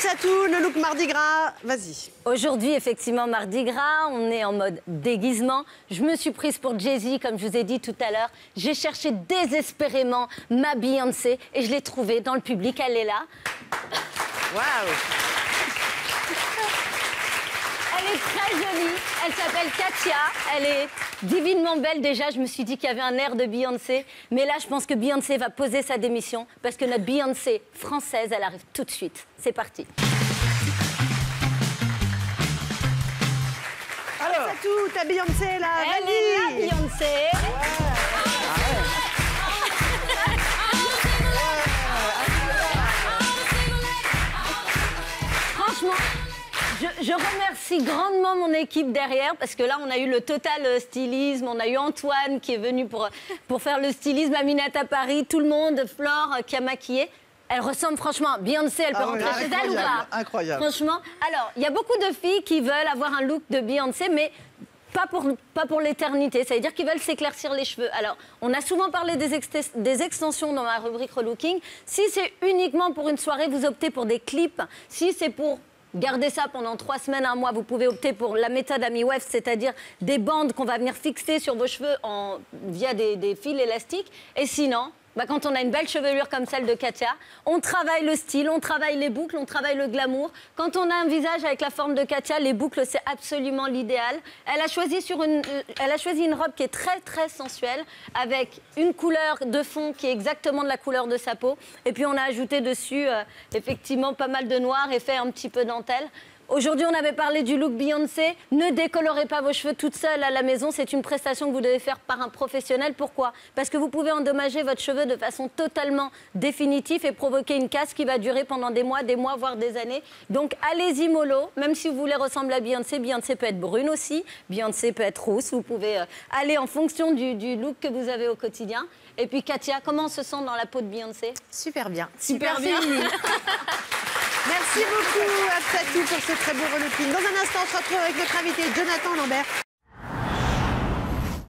Hapsatou, le look Mardi Gras, vas-y. Aujourd'hui, effectivement, Mardi Gras, on est en mode déguisement. Je me suis prise pour Jay-Z, comme je vous ai dit tout à l'heure. J'ai cherché désespérément ma Beyoncé et je l'ai trouvée dans le public. Elle est là. Waouh! Elle est très jolie, elle s'appelle Katia, elle est divinement belle déjà, je me suis dit qu'il y avait un air de Beyoncé, mais là je pense que Beyoncé va poser sa démission parce que notre Beyoncé française, elle arrive tout de suite. C'est parti. Alors, Hapsatou, ta Beyoncé là, Elle est là, Beyoncé. Franchement, je remercie grandement mon équipe derrière parce que là, on a eu le total stylisme. On a eu Antoine qui est venu pour faire le stylisme, Aminata Paris, tout le monde, Flore qui a maquillé. Elle ressemble franchement à Beyoncé, elle peut rentrer chez elle ou pas? Incroyable. Franchement, alors, il y a beaucoup de filles qui veulent avoir un look de Beyoncé, mais pas pour l'éternité, ça veut dire qu'ils veulent s'éclaircir les cheveux. Alors, on a souvent parlé des extensions dans ma rubrique relooking. Si c'est uniquement pour une soirée, vous optez pour des clips. Si c'est pour garder ça pendant 3 semaines, 1 mois, vous pouvez opter pour la méthode Ami Weft, c'est-à-dire des bandes qu'on va venir fixer sur vos cheveux via des fils élastiques. Et sinon, quand on a une belle chevelure comme celle de Katia, on travaille le style, on travaille les boucles, on travaille le glamour. Quand on a un visage avec la forme de Katia, les boucles, c'est absolument l'idéal. Elle a choisi une robe qui est très, très sensuelle, avec une couleur de fond qui est exactement de la couleur de sa peau. Et puis, on a ajouté dessus, effectivement, pas mal de noir et fait un petit peu dentelle. Aujourd'hui, on avait parlé du look Beyoncé. Ne décolorez pas vos cheveux toute seule à la maison. C'est une prestation que vous devez faire par un professionnel. Pourquoi? Parce que vous pouvez endommager votre cheveu de façon totalement définitive et provoquer une casse qui va durer pendant des mois, voire des années. Donc, allez-y mollo. Même si vous voulez ressembler à Beyoncé, Beyoncé peut être brune aussi. Beyoncé peut être rousse. Vous pouvez aller en fonction du look que vous avez au quotidien. Et puis, Katia, comment on se sent dans la peau de Beyoncé? Super bien. Super bien. Merci beaucoup, Hapsatou, pour ce très beau relooking. Dans un instant, on se retrouve avec notre invité Jonathan Lambert.